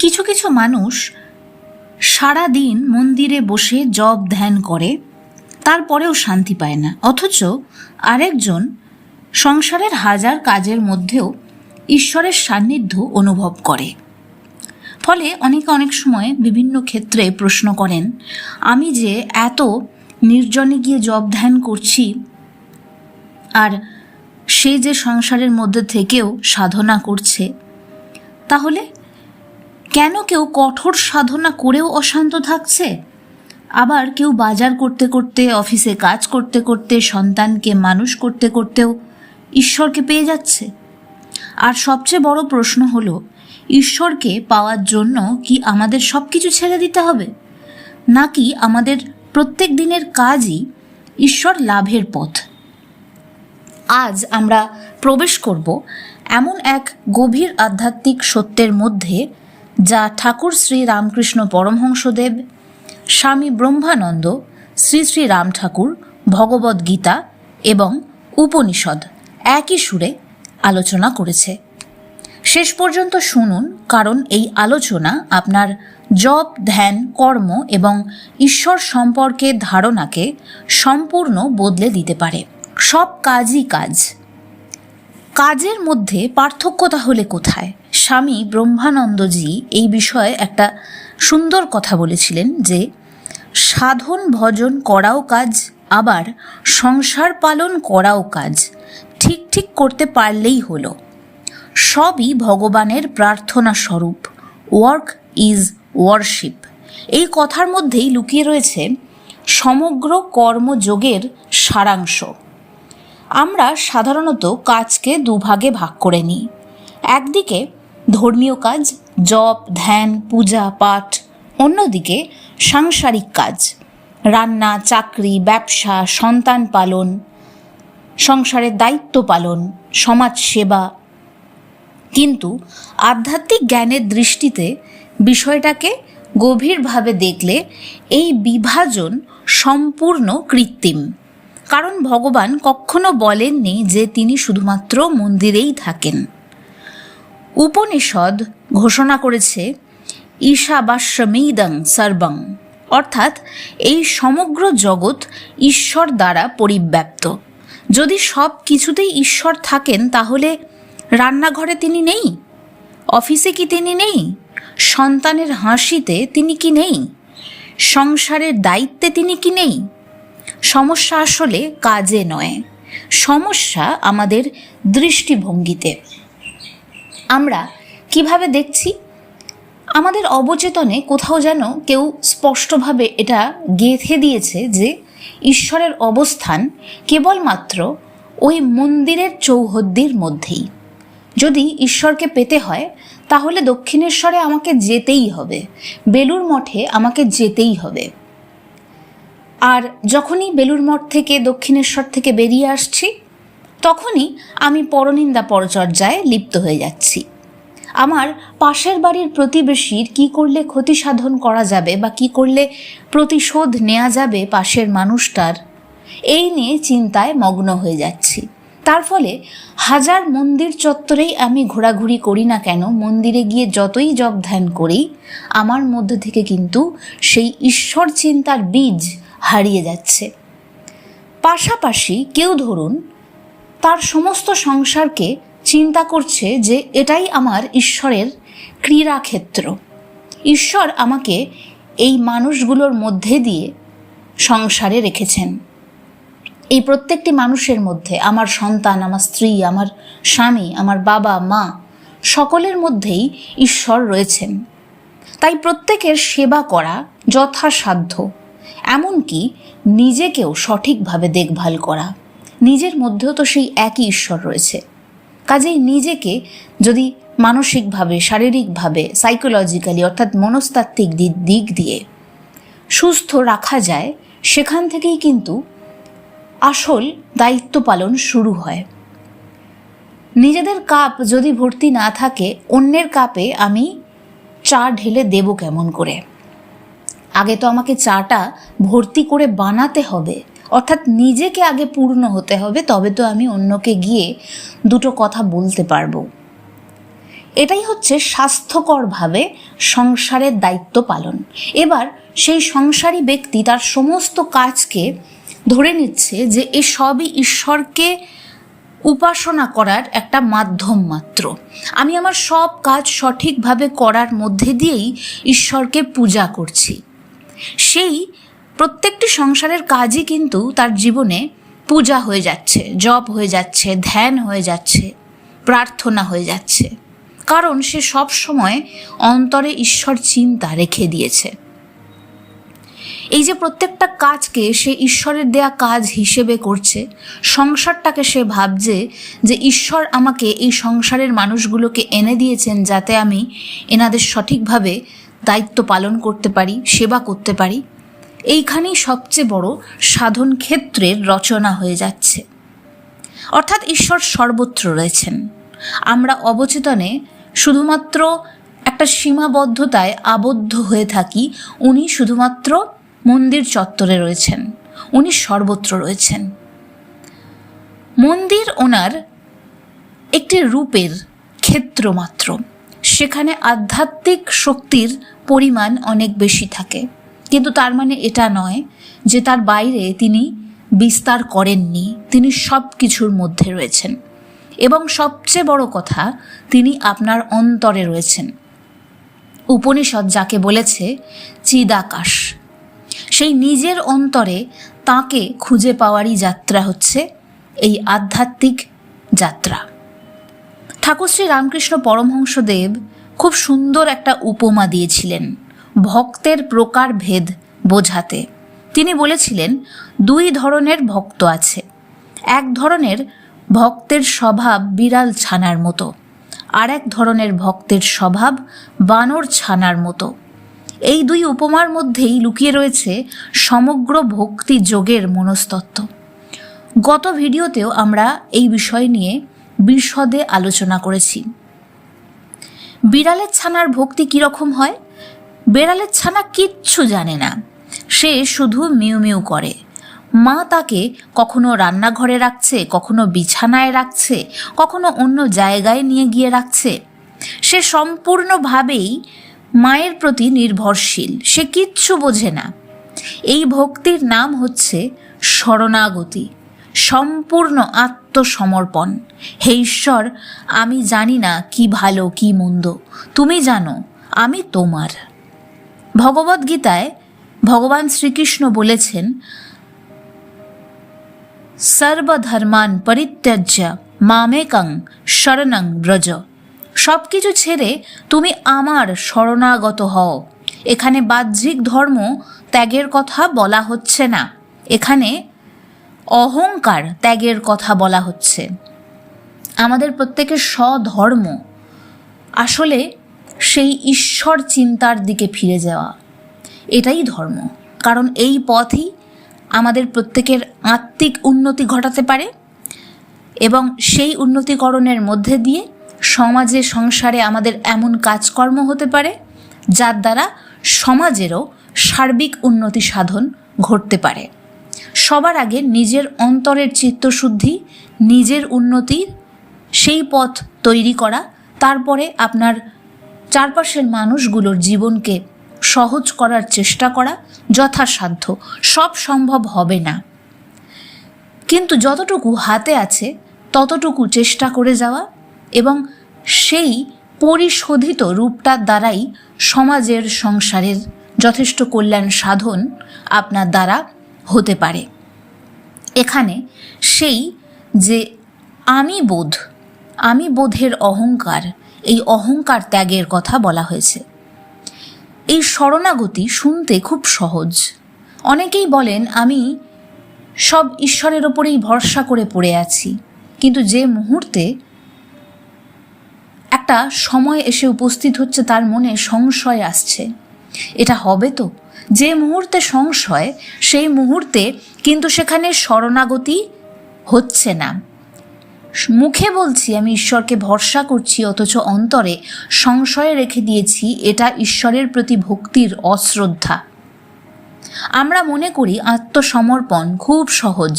কিছু কিছু মানুষ সারা দিন মন্দিরে বসে জপ ধ্যান করে, তারপরেও শান্তি পায় না। অথচ আরেকজন সংসারের হাজার কাজের মধ্যেও ঈশ্বরের সান্নিধ্য অনুভব করে। ফলে অনেকে অনেক সময় বিভিন্ন ক্ষেত্রে প্রশ্ন করেন, আমি যে এত নির্জনে গিয়ে জপ ধ্যান করছি, আর সে যে সংসারের মধ্যে থেকেও সাধনা করছে, তাহলে কেন কেউ কঠোর সাধনা করেও অশান্ত থাকছে, আবার কেউ বাজার করতে করতে, অফিসে কাজ করতে করতে, সন্তানকে মানুষ করতে করতেও ঈশ্বরকে পেয়ে যাচ্ছে? আর সবচেয়ে বড় প্রশ্ন হলো, ঈশ্বরকে পাওয়ার জন্য কি আমাদের সব কিছু ছেড়ে দিতে হবে, নাকি আমাদের প্রত্যেক দিনের কাজই ঈশ্বর লাভের পথ? আজ আমরা প্রবেশ করব এমন এক গভীর আধ্যাত্মিক সত্যের মধ্যে, যা ঠাকুর শ্রী রামকৃষ্ণ পরমহংসদেব, স্বামী ব্রহ্মানন্দ, শ্রী শ্রী রাম ঠাকুর, ভগবদ্গীতা এবং উপনিষদ একই সুরে আলোচনা করেছে। শেষ পর্যন্ত শুনুন, কারণ এই আলোচনা আপনার জপ, ধ্যান, কর্ম এবং ঈশ্বর সম্পর্কে ধারণাকে সম্পূর্ণ বদলে দিতে পারে। সব কাজই কাজ। কাজের মধ্যে পার্থক্য তাহলে কোথায়? স্বামী ব্রহ্মানন্দজি এই বিষয়ে একটা সুন্দর কথা বলেছিলেন যে, সাধন ভজন করাও কাজ, আবার সংসার পালন করাও কাজ। ঠিক ঠিক করতে পারলেই হলো। সবই ভগবানের প্রার্থনা স্বরূপ। Work is warship. এই কথার মধ্যেই লুকিয়ে রয়েছে সমগ্র কর্মযোগের সারাংশ। আমরা সাধারণত কাজকে দুভাগে ভাগ করে নিই। একদিকে ধর্মীয় কাজ, জপ, ধ্যান, পূজা পাঠ; অন্যদিকে সাংসারিক কাজ, রান্না, চাকরি, ব্যবসা, সন্তান পালন, সংসারের দায়িত্ব পালন, সমাজ সেবা। কিন্তু আধ্যাত্মিক জ্ঞানের দৃষ্টিতে বিষয়টাকে গভীরভাবে দেখলে এই বিভাজন সম্পূর্ণ কৃত্রিম। কারণ ভগবান কখনো বলেননি যে তিনি শুধুমাত্র মন্দিরেই থাকেন। উপনিষদ ঘোষণা করেছে ঈশাবাস্যমিদং সর্বং, অর্থাৎ এই সমগ্র জগৎ ঈশ্বর দ্বারা পরিব্যাপ্ত। যদি সব কিছুতেই ঈশ্বর থাকেন, তাহলে রান্নাঘরে তিনি নেই? অফিসে কি তিনি নেই? সন্তানের হাসিতে তিনি কি নেই? সংসারের দায়িত্বে তিনি কি নেই? সমস্যা আসলে কাজে নয়, সমস্যা আমাদের দৃষ্টিভঙ্গিতে। আমরা কিভাবে দেখছি? আমাদের অবচেতনে কোথাও যেন কেউ স্পষ্টভাবে এটা গেঁথে দিয়েছে যে ঈশ্বরের অবস্থান কেবলমাত্র ওই মন্দিরের চৌহদ্দির মধ্যেই। যদি ঈশ্বরকে পেতে হয়, তাহলে দক্ষিণেশ্বরে আমাকে যেতেই হবে, বেলুড় মঠে আমাকে যেতেই হবে। আর যখনই বেলুড় মঠ থেকে, দক্ষিণেশ্বর থেকে বেরিয়ে আসছি, তখনই আমি পরনিন্দা পরচর্যায় লিপ্ত হয়ে যাচ্ছি। আমার পাশের বাড়ির প্রতিবেশীর কি করলে ক্ষতি সাধন করা যাবে, বা কি করলে প্রতিশোধ নেওয়া যাবে পাশের মানুষটার, এই নিয়ে চিন্তায় মগ্ন হয়ে যাচ্ছি। তার ফলে হাজার মন্দির চত্বরেই আমি ঘোরাঘুরি করি না কেন, মন্দিরে গিয়ে যতই জপ ধ্যান করি, আমার মধ্যে থেকে কিন্তু সেই ঈশ্বর চিন্তার বীজ হারিয়ে যাচ্ছে। পাশাপাশি কেউ ধরুন তার সমস্ত সংসারকে চিন্তা করছে যে এটাই আমার ঈশ্বরের ক্রীড়াক্ষেত্র। ঈশ্বর আমাকে এই মানুষগুলোর মধ্যে দিয়ে সংসারে রেখেছেন। এই প্রত্যেকটি মানুষের মধ্যে আমার সন্তান, আমার স্ত্রী, আমার স্বামী, আমার বাবা মা, সকলের মধ্যেই ঈশ্বর রয়েছেন। তাই প্রত্যেকের সেবা করা যথাসাধ্য, এমনকি নিজেকেও সঠিকভাবে দেখভাল করা। নিজের মধ্যেও তো সেই একই ঈশ্বর রয়েছে। কাজেই নিজেকে যদি মানসিকভাবে, শারীরিকভাবে, সাইকোলজিক্যালি অর্থাৎ মনস্তাত্ত্বিক দিক দিয়ে সুস্থ রাখা যায়, সেখান থেকেই কিন্তু আসল দায়িত্ব পালন শুরু হয়। নিজেদের কাপ যদি ভর্তি না থাকে, অন্যের কাপে আমি চা ঢেলে দেব কেমন করে? আগে তো আমাকে চাটা ভর্তি করে বানাতে হবে, অর্থাৎ নিজেকে আগে পূর্ণ হতে হবে, তবে তো আমি অন্যকে গিয়ে দুটো কথা বলতে পারবো। এটাই হচ্ছে স্বাস্থ্যকরভাবে সংসারের দায়িত্ব পালন। এবার সেই সংসারী ব্যক্তি তার সমস্ত কাজকে ধরে নিচ্ছে যে এ সবই ঈশ্বরকে উপাসনা করার একটা মাধ্যম মাত্র। আমি আমার সব কাজ সঠিকভাবে করার মধ্যে দিয়েই ঈশ্বরকে পূজা করছি। সেই প্রত্যেকটি সংসারের কাজই কিন্তু তার জীবনে পূজা হয়ে যাচ্ছে, জপ হয়ে যাচ্ছে, ধ্যান হয়ে যাচ্ছে, প্রার্থনা হয়ে যাচ্ছে, কারণ সে সব সময় অন্তরে ঈশ্বর চিন্তা রেখে দিয়েছে। এই যে প্রত্যেকটা কাজকে সে ঈশ্বরের দেয়া কাজ হিসেবে করছে, সংসারটাকে সে ভাবছে যে ঈশ্বর আমাকে এই সংসারের মানুষগুলোকে এনে দিয়েছেন যাতে আমি এনাদের সঠিকভাবে দায়িত্ব পালন করতে পারি, সেবা করতে পারি। এইখানেই সবচেয়ে বড় সাধন ক্ষেত্রের রচনা হয়ে যাচ্ছে। অর্থাৎ ঈশ্বর সর্বত্র রয়েছেন। আমরা অবচেতনে শুধুমাত্র একটা সীমাবদ্ধতায় আবদ্ধ হয়ে থাকি। উনি শুধুমাত্র মন্দির চত্বরে রয়েছেন, উনি সর্বত্র রয়েছেন। মন্দির ওনার একটি রূপের ক্ষেত্র মাত্র, সেখানে আধ্যাত্মিক শক্তির পরিমাণ অনেক বেশি থাকে, কিন্তু তার মানে এটা নয় যে তার বাইরে তিনি বিস্তার করেননি। তিনি সব কিছুর মধ্যে রয়েছেন এবং সবচেয়ে বড় কথা, তিনি আপনার অন্তরে রয়েছেন। উপনিষদ যাকে বলেছে চিদাকাশ, সেই নিজের অন্তরে তাকে খুঁজে পাওয়ারই যাত্রা হচ্ছে এই আধ্যাত্মিক যাত্রা। ঠাকুর শ্রী রামকৃষ্ণ পরমহংসদেব খুব সুন্দর একটা উপমা দিয়েছিলেন ভক্তের প্রকারভেদ বোঝাতে। তিনি বলেছিলেন, দুই ধরনের ভক্ত আছে। এক ধরনের ভক্তের স্বভাব বিড়াল ছানার মতো, আর এক ধরনের ভক্তের স্বভাব বানর ছানার মতো। এই দুই উপমার মধ্যেই লুকিয়ে রয়েছে সমগ্র ভক্তি যোগের মনস্তত্ত্ব। গত ভিডিওতেও আমরা এই বিষয় নিয়ে বিশদে আলোচনা করেছি। বিড়ালের ছানার ভক্তি কীরকম হয়? বেড়ালের ছানা কিচ্ছু জানে না, সে শুধু মিউ মিউ করে। মা তাকে কখনো রান্নাঘরে রাখছে, কখনো বিছানায় রাখছে, কখনো অন্য জায়গায় নিয়ে গিয়ে রাখছে। সে সম্পূর্ণভাবেই মায়ের প্রতি নির্ভরশীল, সে কিচ্ছু বোঝে না। এই ভক্তির নাম হচ্ছে শরণাগতি, সম্পূর্ণ আত্মসমর্পণ। হে ঈশ্বর, আমি জানি না কি ভালো কি মন্দ, তুমি জানো, আমি তোমার। ভগবদ্গীতায় ভগবান শ্রীকৃষ্ণ বলেছেন, সর্বধর্মান পরিত্যজ্য মামেকং শরণং ব্রজ। সব কিছু ছেড়ে তুমি আমার শরণাগত হও। এখানে বাহ্যিক ধর্ম ত্যাগের কথা বলা হচ্ছে না, এখানে অহংকার ত্যাগের কথা বলা হচ্ছে। আমাদের প্রত্যেকের স্বধর্ম আসলে সেই ঈশ্বর চিন্তার দিকে ফিরে যাওয়া, এটাই ধর্ম। কারণ এই পথই আমাদের প্রত্যেকের আত্মিক উন্নতি ঘটাতে পারে এবং সেই উন্নতিকরণের মধ্যে দিয়ে সমাজে সংসারে আমাদের এমন কাজকর্ম হতে পারে যার দ্বারা সমাজেরও সার্বিক উন্নতি সাধন ঘটতে পারে। সবার আগে নিজের অন্তরের চিত্তশুদ্ধি, নিজের উন্নতির সেই পথ তৈরি করা, তারপরে আপনার চারপাশের মানুষগুলোর জীবনকে সহজ করার চেষ্টা করা যথাসাধ্য। সব সম্ভব হবে না, কিন্তু যতটুকু হাতে আছে ততটুকু চেষ্টা করে যাওয়া এবং সেই পরিশোধিত রূপটার দ্বারাই সমাজের সংসারের যথেষ্ট কল্যাণ সাধন আপনার দ্বারা হতে পারে। এখানে সেই যে আমি বোধের অহংকার, এই অহংকার ত্যাগের কথা বলা হয়েছে। এই শরণাগতি শুনতে খুব সহজ। অনেকেই বলেন, আমি সব ঈশ্বরের ওপরেই ভরসা করে পড়ে আছি, কিন্তু যে মুহূর্তে একটা সময় এসে উপস্থিত হচ্ছে তার মনে সংশয় আসছে, এটা হবে তো? যে মুহূর্তে সংশয়, সেই মুহূর্তে কিন্তু সেখানে শরণাগতি হচ্ছে না। মুখে বলছি আমি ঈশ্বরকে ভরসা করছি, অথচ অন্তরে সংশয়ে রেখে দিয়েছি, এটা ঈশ্বরের প্রতি ভক্তির অশ্রদ্ধা। আমরা মনে করি আত্মসমর্পণ খুব সহজ,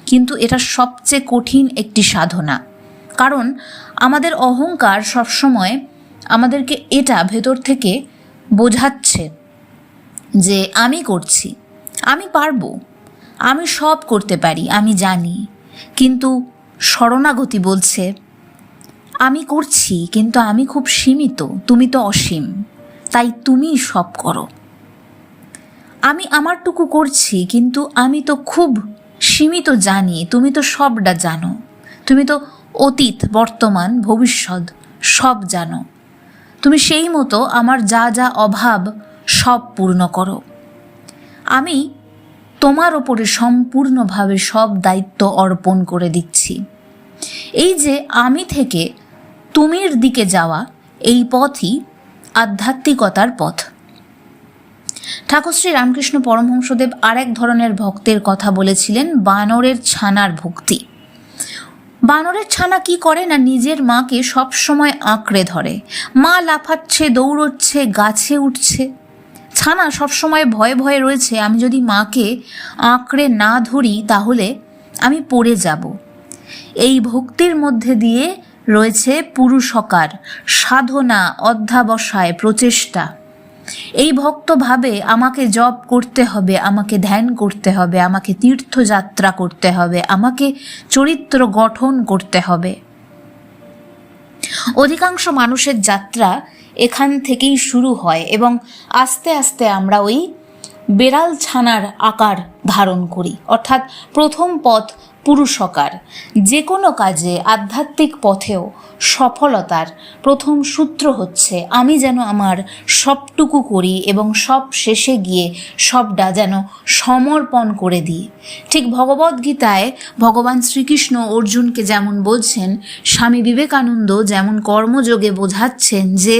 কিন্তু এটা সবচেয়ে কঠিন একটি সাধনা। কারণ আমাদের অহংকার সবসময় আমাদেরকে এটা ভেতর থেকে বোঝাচ্ছে যে আমি করছি, আমি পারবো, আমি সব করতে পারি, আমি জানি। কিন্তু শরণাগতি বলছে আমি করছি কিন্তু আমি খুব সীমিত, তুমি তো অসীম, তাই তুমিই সব করো। আমি আমারটুকু করছি কিন্তু আমি তো খুব সীমিত জানি, তুমি তো সবটা জানো, তুমি তো অতীত বর্তমান ভবিষ্যৎ সব জানো, তুমি সেই মতো আমার যা যা অভাব সব পূর্ণ করো। আমি তোমার ওপরে সম্পূর্ণভাবে সব দায়িত্ব অর্পণ করে দিচ্ছি। এই যে আমি থেকে তুমির দিকে যাওয়া, এই পথই আধ্যাত্মিকতার পথ। ঠাকুর শ্রী রামকৃষ্ণ পরমহংসদেব আরেক ধরনের ভক্তের কথা বলেছিলেন, বানরের ছানার ভক্তি। বানরের ছানা কি করে না, নিজের মাকে সবসময় আঁকড়ে ধরে। মা লাফাচ্ছে, দৌড়চ্ছে, গাছে উঠছে, ছানা সবসময় ভয়ে ভয়ে রয়েছে, আমি যদি মাকে আঁকড়ে না ধরি তাহলে আমি পড়ে যাব। এই ভক্তির মধ্যে দিয়ে রয়েছে পুরুষকার, সাধনা, অধ্যাবসায়, প্রচেষ্টা। এই ভক্ত ভাবে আমাকে জপ করতে হবে, আমাকে ধ্যান করতে হবে, আমাকে তীর্থযাত্রা করতে হবে, আমাকে চরিত্র গঠন করতে হবে। অধিকাংশ মানুষের যাত্রা এখান থেকেই শুরু হয় এবং আস্তে আস্তে আমরা ওই বেড়াল ছানার আকার ধারণ করি। অর্থাৎ প্রথম পথ পুরুষকার। যে কোনো কাজে, আধ্যাত্মিক পথেও সফলতার প্রথম সূত্র হচ্ছে আমি যেন আমার সবটুকু করি এবং সব শেষে গিয়ে সবটা যেন সমর্পণ করে দিই। ঠিক ভগবদ্গীতায় ভগবান শ্রীকৃষ্ণ অর্জুনকে যেমন বলছেন, স্বামী বিবেকানন্দ যেমন কর্মযোগে বোঝাচ্ছেন যে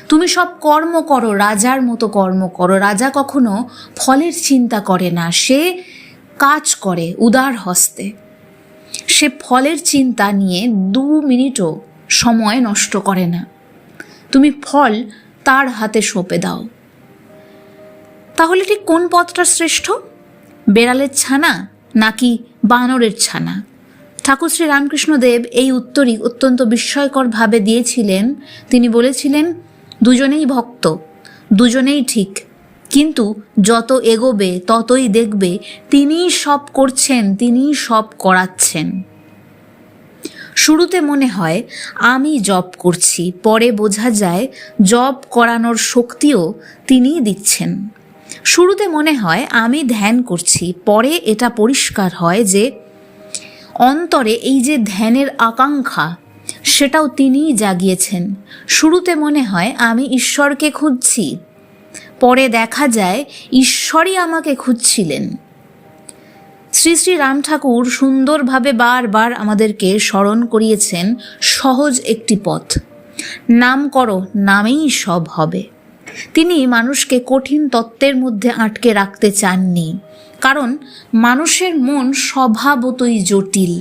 তুমি সব কর্ম করো, রাজার মতো কর্ম করো। রাজা কখনো ফলের চিন্তা করে না, সে কাজ করে উদার হস্তে। সে ফলের চিন্তা নিয়ে 2 মিনিটও সময় নষ্ট করে না। তুমি ফল তার হাতে সঁপে দাও। তাহলে ঠিক কোন পথটা শ্রেষ্ঠ, বেড়ালের ছানা নাকি বানরের ছানা? ঠাকুর শ্রী রামকৃষ্ণদেব এই উত্তরই অত্যন্ত বিস্ময়করভাবে দিয়েছিলেন। তিনি বলেছিলেন, দুজনেই ভক্ত, দুজনেই ঠিক, কিন্তু যত এগোবে ততই দেখবে তিনিই সব করছেন, তিনিই সব করাচ্ছেন। শুরুতে মনে হয় আমি জপ করছি, পরে বোঝা যায় জপ করানোর শক্তিও তিনিই দিচ্ছেন। শুরুতে মনে হয় আমি ধ্যান করছি, পরে এটা পরিষ্কার হয় যে অন্তরে এই যে ধ্যানের আকাঙ্ক্ষা সেটাও তিনিই জাগিয়েছেন। শুরুতে মনে হয় আমি ঈশ্বরকে খুঁজছি, পরে দেখা যায় ঈশ্বরই আমাকে খুঁজছিলেন। শ্রী শ্রী রাম ঠাকুর সুন্দরভাবে বারবার আমাদেরকে স্মরণ করিয়েছেন সহজ একটি পথ, নাম করো, নামেই সব হবে। তিনি মানুষকে কঠিন তত্ত্বের মধ্যে আটকে রাখতে চাননি, কারণ মানুষের মন স্বভাবতই জটিল।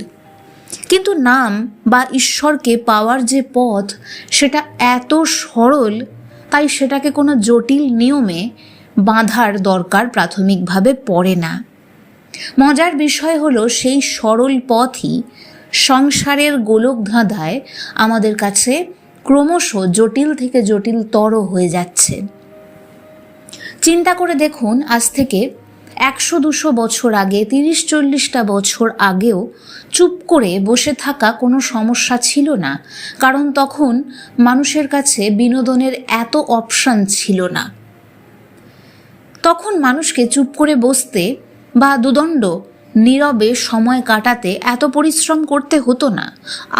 কিন্তু নাম বা ঈশ্বরকে পাওয়ার যে পথ সেটা এত সরল, তাই সেটাকে কোনো জটিল নিয়মে বাঁধার দরকার প্রাথমিকভাবে পড়ে না। মজার বিষয় হলো সেই সরল পথই সংসারের গোলকধাঁধায় আমাদের কাছে ক্রমশ জটিল থেকে জটিলতর হয়ে যাচ্ছে। চিন্তা করে দেখুন, আজ থেকে 100-200 বছর আগে, 30-40টা বছর আগেও চুপ করে বসে থাকা কোনো সমস্যা ছিল না, কারণ তখন মানুষের কাছে বিনোদনের এত অপশান ছিল না। তখন মানুষকে চুপ করে বসতে বা দুদণ্ড নীরবে সময় কাটাতে এত পরিশ্রম করতে হতো না।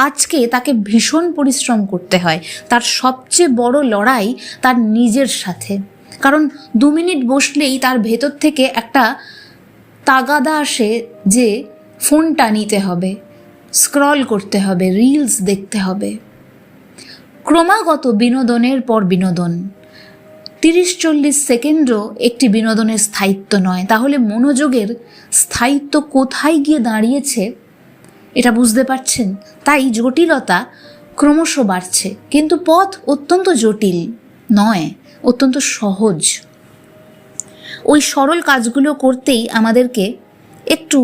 আজকে তাকে ভীষণ পরিশ্রম করতে হয়। তার সবচেয়ে বড় লড়াই তার নিজের সাথে, কারণ 2 মিনিট বসলেই তার ভেতর থেকে একটা তাগাদা আসে যে ফোনটা নিতে হবে, স্ক্রল করতে হবে, রিলস দেখতে হবে। ক্রমাগত বিনোদনের পর বিনোদন। 30-40 সেকেন্ডও একটি বিনোদনের স্থায়িত্ব নয়। তাহলে মনোযোগের স্থায়িত্ব কোথায় গিয়ে দাঁড়িয়েছে এটা বুঝতে পারছেন? তাই জটিলতা ক্রমশ বাড়ছে, কিন্তু পথ অত্যন্ত জটিল নয়, অত্যন্ত সহজ। ওই সরল কাজগুলো করতেই আমাদেরকে একটু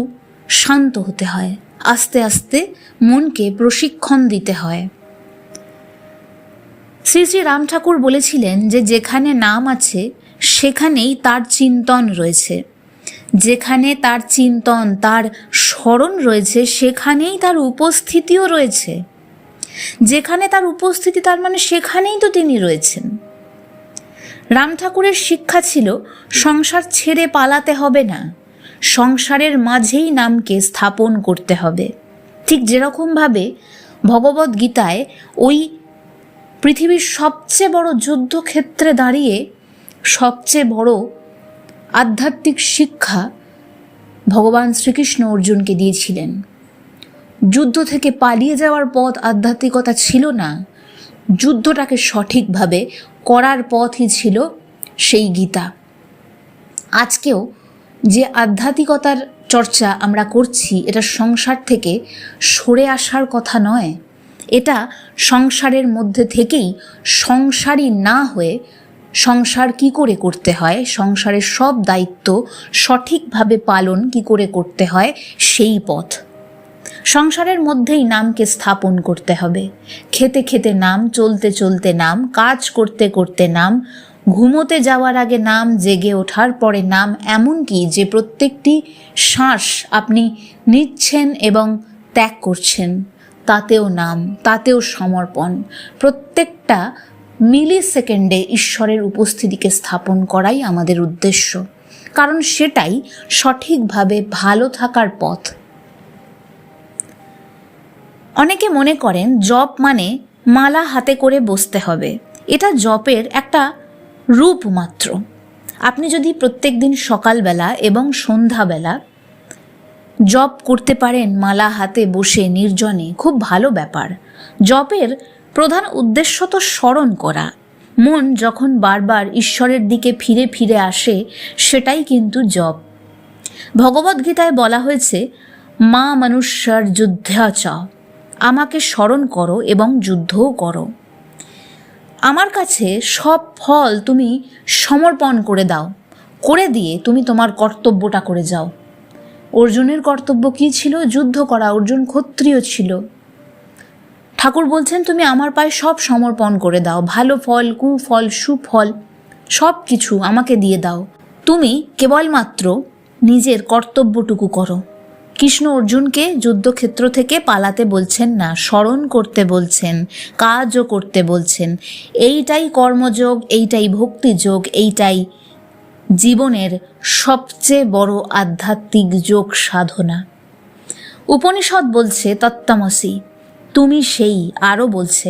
শান্ত হতে হয়, আস্তে আস্তে মনকে প্রশিক্ষণ দিতে হয়। শ্রী শ্রী রাম ঠাকুর বলেছিলেন যে যেখানে নাম আছে সেখানেই তার চিন্তন রয়েছে, যেখানে তার চিন্তন, তার স্মরণ রয়েছে, সেখানেই তার উপস্থিতিও রয়েছে। যেখানে তার উপস্থিতি, তার মানে সেখানেই তো তিনি রয়েছেন। রাম ঠাকুরের শিক্ষা ছিল সংসার ছেড়ে পালাতে হবে না, সংসারের মাঝেই নামকে স্থাপন করতে হবে। ঠিক যেরকমভাবে ভগবদ গীতায় ওই পৃথিবীর সবচেয়ে বড় যুদ্ধক্ষেত্রে দাঁড়িয়ে সবচেয়ে বড় আধ্যাত্মিক শিক্ষা ভগবান শ্রীকৃষ্ণ অর্জুনকে দিয়েছিলেন। যুদ্ধ থেকে পালিয়ে যাওয়ার পথ আধ্যাত্মিকতা ছিল না, যুদ্ধটাকে সঠিকভাবে করার পথই ছিল সেই গীতা। আজকেও যে আধ্যাত্মিকতার চর্চা আমরা করছি, এটা সংসার থেকে সরে আসার কথা নয়, এটা সংসারের মধ্যে থেকেই সংসারী না হয়ে সংসার কি করে করতে হয়, সংসারের সব দায়িত্ব সঠিকভাবে পালন কি করে করতে হয় সেই পথ। সংসারের মধ্যেই নামকে স্থাপন করতে হবে। খেতে খেতে নাম, চলতে চলতে নাম, কাজ করতে করতে নাম, ঘুমোতে যাওয়ার আগে নাম, জেগে ওঠার পরে নাম, এমনকি যে প্রত্যেকটি শ্বাস আপনি নিচ্ছেন এবং ত্যাগ করছেন তাতেও নাম, তাতেও সমর্পণ। প্রত্যেকটা মিলি সেকেন্ডে ঈশ্বরের উপস্থিতিকে স্থাপন করাই আমাদের উদ্দেশ্য, কারণ সেটাই সঠিকভাবে ভালো থাকার পথ। অনেকে মনে করেন জপ মানে মালা হাতে করে বসতে হবে, এটা জপের একটা রূপ মাত্র। আপনি যদি প্রত্যেক দিন সকালবেলা এবং সন্ধ্যাবেলা জপ করতে পারেন মালা হাতে বসে নির্জনে, খুব ভালো ব্যাপার। জপের প্রধান উদ্দেশ্য তো স্মরণ করা। মন যখন বারবার ঈশ্বরের দিকে ফিরে ফিরে আসে, সেটাই কিন্তু জপ। ভগবদ্গীতায় বলা হয়েছে, মা মনুষ্যার যুদ্ধা চ, আমাকে স্মরণ করো এবং যুদ্ধও করো। আমার কাছে সব ফল তুমি সমর্পণ করে দাও, করে দিয়ে তুমি তোমার কর্তব্যটা করে যাও। অর্জুনের কর্তব্য কী ছিল? যুদ্ধ করা। অর্জুন ক্ষত্রিয় ছিল। ঠাকুর বলছেন, তুমি আমার পায়ে সব সমর্পণ করে দাও, ভালো ফল, কুফল, সুফল সব কিছু আমাকে দিয়ে দাও, তুমি কেবলমাত্র নিজের কর্তব্যটুকু করো। কৃষ্ণ অর্জুনকে যুদ্ধক্ষেত্র থেকে পালাতে বলছেন না, স্মরণ করতে বলছেন, কাজও করতে বলছেন। এইটাই কর্মযোগ, এইটাই ভক্তিযোগ, এইটাই জীবনের সবচেয়ে বড় আধ্যাত্মিক যোগ সাধনা। উপনিষদ বলছে তত্ত্বমসি, তুমি সেই। আরও বলছে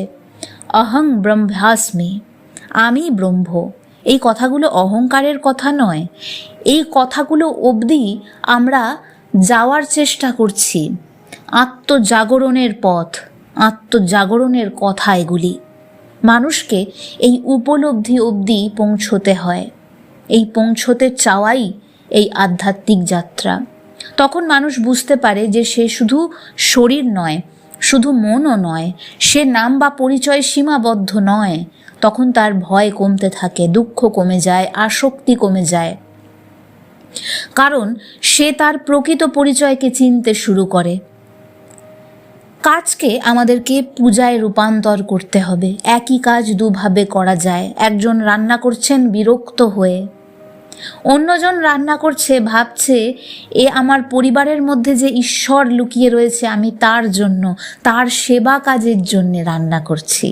অহং ব্রহ্মাস্মি, আমি ব্রহ্ম। এই কথাগুলো অহংকারের কথা নয়, এই কথাগুলো অবধি আমরা যাওয়ার চেষ্টা করছি। আত্মজাগরণের পথ, আত্মজাগরণের কথা এগুলি। মানুষকে এই উপলব্ধি অবধি পৌঁছতে হয়, এই পৌঁছতে চাওয়াই এই আধ্যাত্মিক যাত্রা। তখন মানুষ বুঝতে পারে যে সে শুধু শরীর নয়, শুধু মনও নয়, সে নাম বা পরিচয় সীমাবদ্ধ নয়। তখন তার ভয় কমতে থাকে, দুঃখ কমে যায়, আসক্তি কমে যায়, কারণ সে তার প্রকৃত পরিচয়কে চিনতে শুরু করে। কাজকে আমাদেরকে পূজায় রূপান্তর করতে হবে। একই কাজ দুভাবে করা যায়। একজন রান্না করছেন বিরক্ত হয়ে, অন্যজন রান্না করছে ভাবছে এ আমার পরিবারের মধ্যে যে ঈশ্বর লুকিয়ে রয়েছে, আমি তার জন্য, তার সেবা কাজের জন্যে রান্না করছি।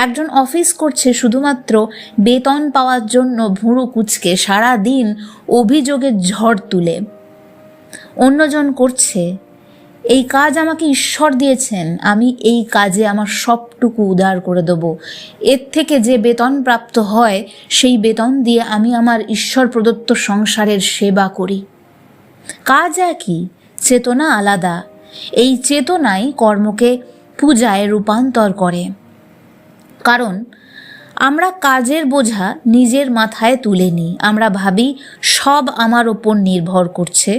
একজন অফিস করছে শুধুমাত্র বেতন পাওয়ার জন্য ভুঁড়ো কুঁচকে সারা দিন অভিযোগের ঝড় তুলে। অন্যজন করছে এই কাজ আমাকে ঈশ্বর দিয়েছেন, আমি এই কাজে আমার সবটুকু উদার করে দেবো, এর থেকে যে বেতন প্রাপ্ত হয় সেই বেতন দিয়ে আমি আমার ঈশ্বর প্রদত্ত সংসারের সেবা করি। কাজ একই, চেতনা আলাদা। এই চেতনাই কর্মকে পূজায় রূপান্তর করে। কারণ আমরা কাজের বোঝা নিজের মাথায় তুলে নিই। আমরা ভাবি সব আমার ওপর নির্ভর করছে,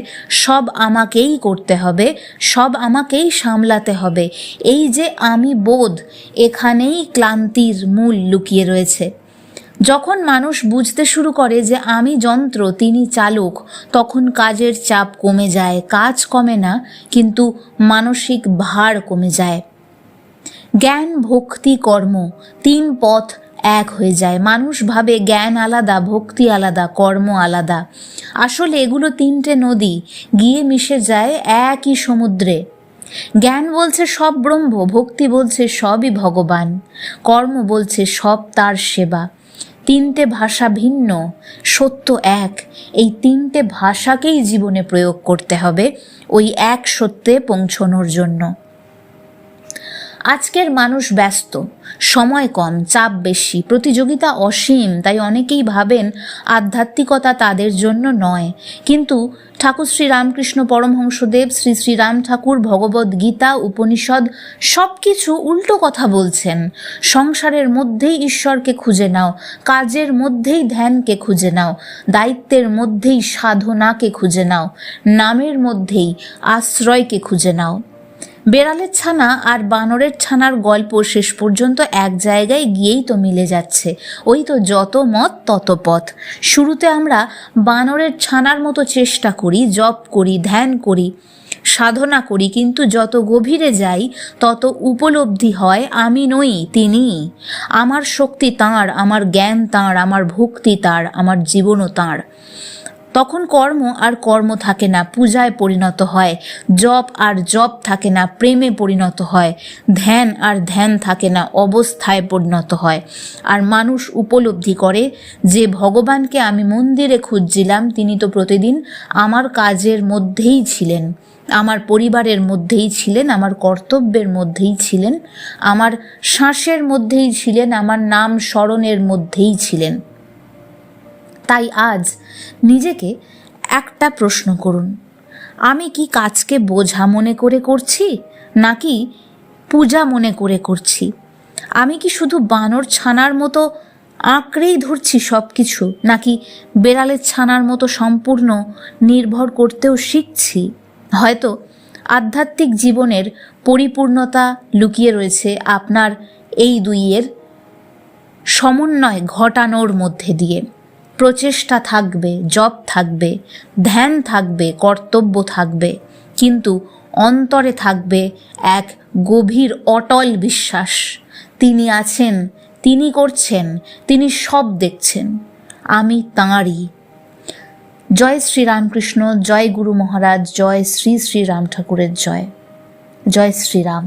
সব আমাকেই করতে হবে, সব আমাকেই সামলাতে হবে। এই যে আমি বোধ, এখানেই ক্লান্তির মূল লুকিয়ে রয়েছে। যখন মানুষ বুঝতে শুরু করে যে আমি যন্ত্র, তিনি চালক, তখন কাজের চাপ কমে যায়। কাজ কমে না, কিন্তু মানসিক ভার কমে যায়। জ্ঞান, ভক্তি, কর্ম, 3 পথ এক হয়ে যায়। মানুষ ভাবে জ্ঞান আলাদা, ভক্তি আলাদা, কর্ম আলাদা। আসলে এগুলো 3টে নদী, গিয়ে মিশে যায় একই সমুদ্রে। জ্ঞান বলছে সব ব্রহ্ম, ভক্তি বলছে সবই ভগবান, কর্ম বলছে সব তার সেবা। 3টে ভাষা ভিন্ন, সত্য এক। এই 3টে ভাষাকেই জীবনে প্রয়োগ করতে হবে ওই এক সত্যে পৌঁছনোর জন্য। আজকের মানুষ ব্যস্ত, সময় কম, চাপ বেশি, প্রতিযোগিতা অসীম। তাই অনেকেই ভাবেন আধ্যাত্মিকতা তাদের জন্য নয়। কিন্তু ঠাকুর শ্রী রামকৃষ্ণ পরমহংসদেব, শ্রী শ্রী রাম ঠাকুর, ভগবদ গীতা, উপনিষদ সব কিছু উল্টো কথা বলছেন। সংসারের মধ্যেই ঈশ্বরকে খুঁজে নাও, কাজের মধ্যেই ধ্যানকে খুঁজে নাও, দায়িত্বের মধ্যেই সাধনাকে খুঁজে নাও, নামের মধ্যেই আশ্রয়কে খুঁজে নাও। বেড়ালের ছানা আর বানরের ছানার গল্প শেষ পর্যন্ত এক জায়গায় গিয়েই তো মিলে যাচ্ছে। ওই তো যত মত তত পথ। শুরুতে আমরা বানরের ছানার মতো চেষ্টা করি, জপ করি, ধ্যান করি, সাধনা করি, কিন্তু যত গভীরে যাই তত উপলব্ধি হয় আমি নই, তিনিই। আমার শক্তি তাঁর, আমার জ্ঞান তাঁর, আমার ভক্তি তাঁর, আমার জীবনও তাঁর। তখন কর্ম আর কর্ম থাকে না, পূজায় পরিণত হয়। জপ আর জপ থাকে না, প্রেমে পরিণত হয়। ধ্যান আর ধ্যান থাকে না, অবস্থায় পরিণত হয়। আর মানুষ উপলব্ধি করে যে ভগবানকে আমি মন্দিরে খুঁজছিলাম, তিনি তো প্রতিদিন আমার কাজের মধ্যেই ছিলেন, আমার পরিবারের মধ্যেই ছিলেন, আমার কর্তব্যের মধ্যেই ছিলেন, আমার শ্বাসের মধ্যেই ছিলেন, আমার নাম স্মরণের মধ্যেই ছিলেন। তাই আজ নিজেকে একটা প্রশ্ন করুন, আমি কি কাজকে বোঝা মনে করে করছি, নাকি পূজা মনে করে করছি? আমি কি শুধু বানর ছানার মতো আঁকড়েই ধরছি সব কিছু, নাকি বেড়ালের ছানার মতো সম্পূর্ণ নির্ভর করতেও শিখছি? হয়তো আধ্যাত্মিক জীবনের পরিপূর্ণতা লুকিয়ে রয়েছে আপনার এই দুইয়ের সমন্বয় ঘটানোর মধ্যে দিয়ে। প্রচেষ্টা থাকবে, জপ থাকবে, ধ্যান থাকবে, কর্তব্য থাকবে, কিন্তু অন্তরে থাকবে এক গভীর অটল বিশ্বাস। তিনি আছেন, তিনি করছেন, তিনি সব দেখছেন, আমি তাঁরই। জয় শ্রী রামকৃষ্ণ, জয় গুরু মহারাজ, জয় শ্রী শ্রী রাম ঠাকুরের জয়, জয় শ্রীরাম।